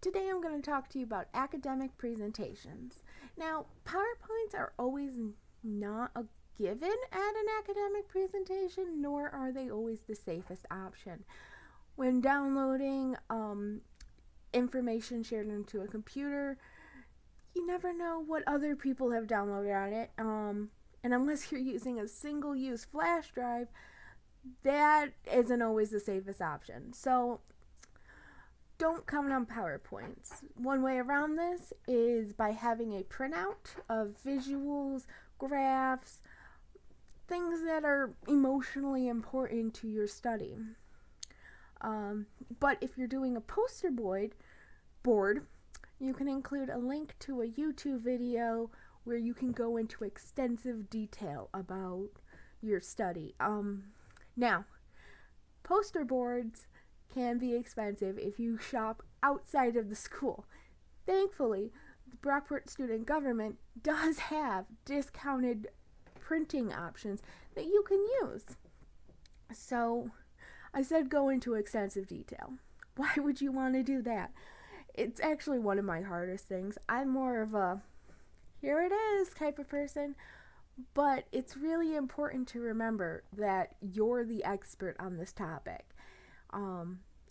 Today I'm going to talk to you about academic presentations. Now, PowerPoints are always not a given at an academic presentation, nor are they always the safest option. When downloading information shared into a computer, you never know what other people have downloaded on it. And unless you're using a single-use flash drive, that isn't always the safest option. So don't count on PowerPoints. One way around this is by having a printout of visuals, graphs, things that are emotionally important to your study. But if you're doing a poster board, you can include a link to a YouTube video where you can go into extensive detail about your study. Now, poster boards can be expensive if you shop outside of the school. Thankfully, the Brockport student government does have discounted printing options that you can use. So, I said go into extensive detail. Why would you want to do that? It's actually one of my hardest things. I'm more of a here it is type of person, but it's really important to remember that you're the expert on this topic.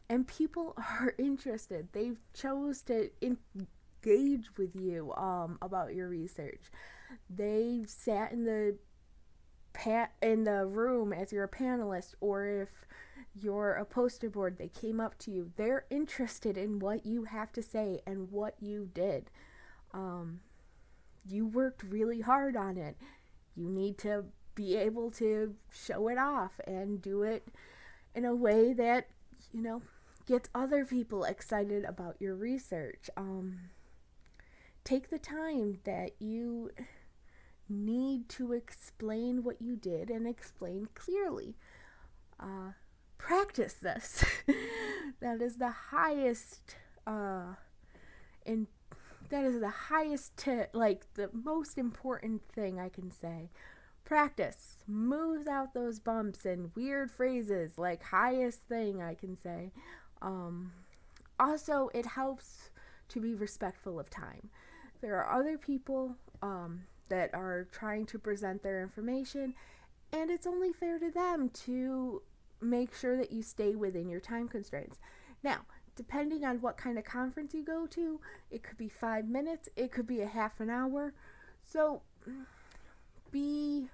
And people are interested. They've chose to engage with you about your research. They've sat in the room as you're a panelist, or if you're a poster board, they came up to you. They're interested in what you have to say and what you did. You worked really hard on it. You need to be able to show it off and do it in a way that, gets other people excited about your research. Take the time that you need to explain what you did and explain clearly. Practice this. That is the highest, the most important thing I can say. Practice. Smooth out those bumps and weird phrases, highest thing I can say. Also, it helps to be respectful of time. There are other people that are trying to present their information, and it's only fair to them to make sure that you stay within your time constraints. Now, depending on what kind of conference you go to, it could be 5 minutes, it could be a half an hour. So be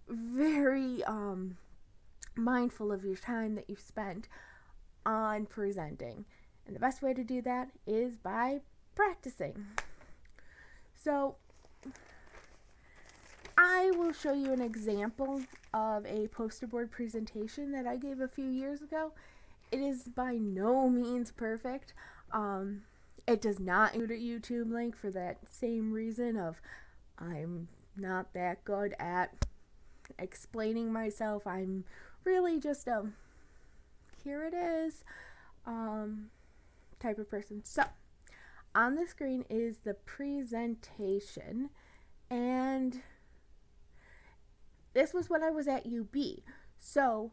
very mindful of your time that you've spent on presenting. And the best way to do that is by practicing. So I will show you an example of a poster board presentation that I gave a few years ago. It is by no means perfect. It does not include a YouTube link for that same reason of I'm not that good at explaining myself. I'm really just here it is type of person. So on the screen is the presentation, and this was when I was at UB. So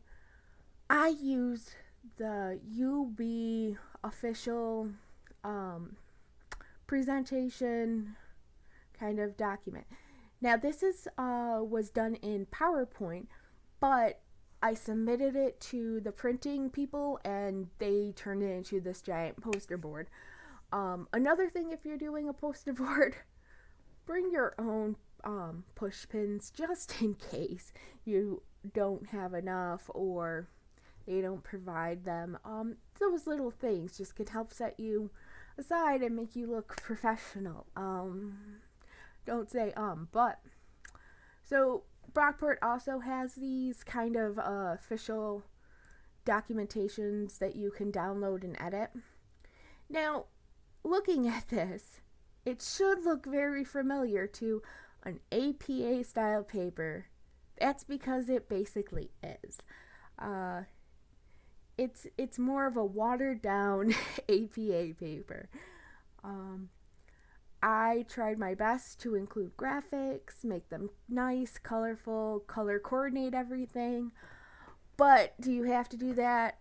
I used the UB official presentation kind of document. Now this was done in PowerPoint, but I submitted it to the printing people and they turned it into this giant poster board. Another thing, if you're doing a poster board, bring your own push pins just in case you don't have enough or they don't provide them. Those little things just can help set you aside and make you look professional. Don't say but. So Brockport also has these kind of official documentations that you can download and edit. Now, looking at this, it should look very familiar to an APA style paper. That's because it basically is. It's more of a watered down APA paper. I tried my best to include graphics, make them nice, colorful, color coordinate everything. But do you have to do that?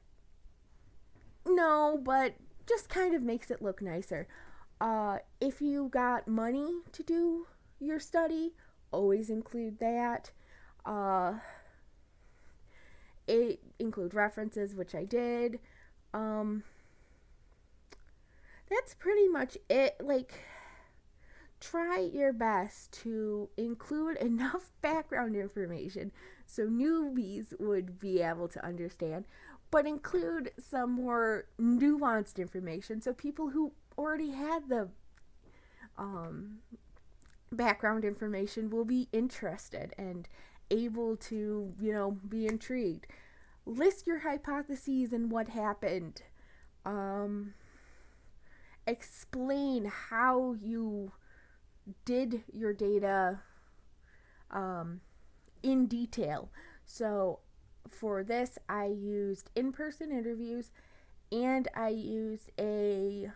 No, but just kind of makes it look nicer. If you got money to do your study, always include that. Uh, it include references, which I did. Um, that's pretty much it. Like, try your best to include enough background information so newbies would be able to understand, but include some more nuanced information so people who already had the um, background information will be interested and able to, be intrigued. List your hypotheses and what happened. Um, Explain how you did your data in detail. So for this, I used in-person interviews and I used a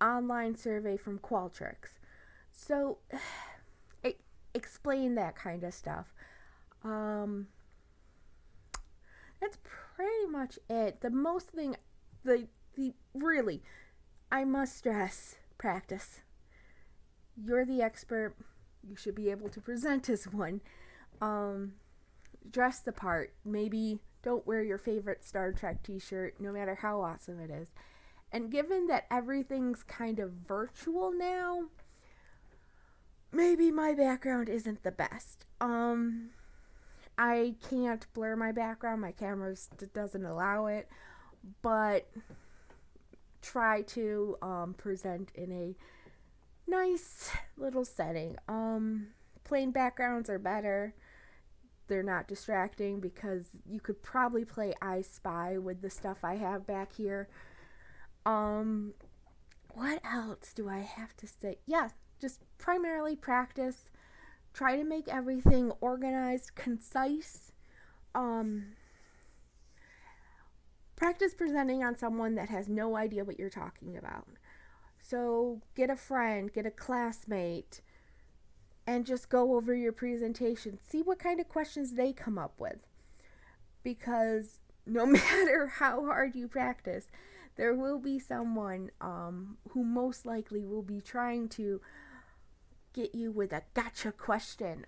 online survey from Qualtrics. So explain that kind of stuff. That's pretty much it. The most thing, the really, I must stress, practice. You're the expert. You should be able to present as one. Dress the part. Maybe don't wear your favorite Star Trek t-shirt, no matter how awesome it is. And given that everything's kind of virtual now, maybe my background isn't the best. I can't blur my background. My camera doesn't allow it. But try to present in a nice little setting. Plain backgrounds are better. They're not distracting because you could probably play I Spy with the stuff I have back here. What else do I have to say? Yeah, just primarily practice. Try to make everything organized, concise. Practice presenting on someone that has no idea what you're talking about. So get a friend, get a classmate, and just go over your presentation. See what kind of questions they come up with. Because no matter how hard you practice, there will be someone who most likely will be trying to get you with a gotcha question.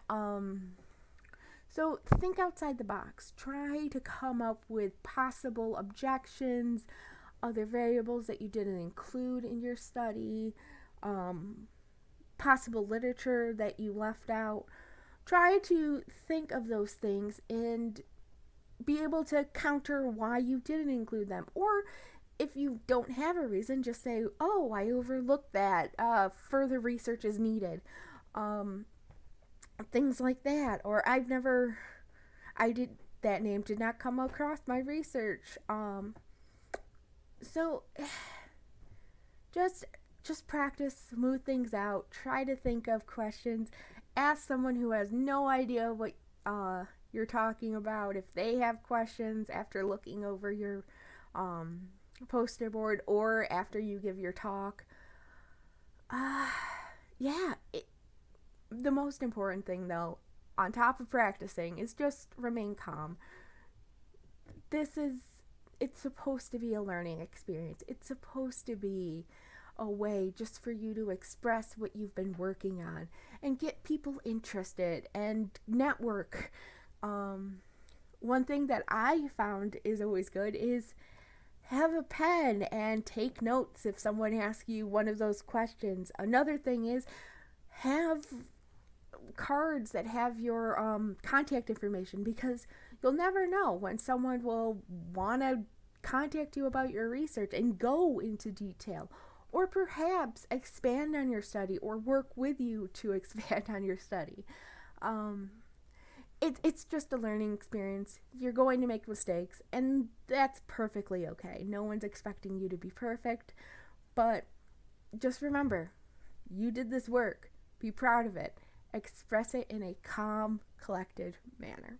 So think outside the box. Try to come up with possible objections, other variables that you didn't include in your study, possible literature that you left out. Try to think of those things and be able to counter why you didn't include them. Or if you don't have a reason, just say, oh, I overlooked that. Further research is needed. Things like that. Or that name did not come across my research. So just practice, smooth things out, try to think of questions, ask someone who has no idea what you're talking about if they have questions after looking over your poster board or after you give your talk. The most important thing though, on top of practicing, is just remain calm. It's supposed to be a learning experience. It's supposed to be a way just for you to express what you've been working on and get people interested and network. One thing that I found is always good is have a pen and take notes if someone asks you one of those questions. Another thing is have cards that have your contact information, because you'll never know when someone will want to contact you about your research and go into detail, or perhaps expand on your study or work with you to expand on your study. It's just a learning experience. You're going to make mistakes, and that's perfectly okay. No one's expecting you to be perfect, but just remember, you did this work. Be proud of it. Express it in a calm, collected manner.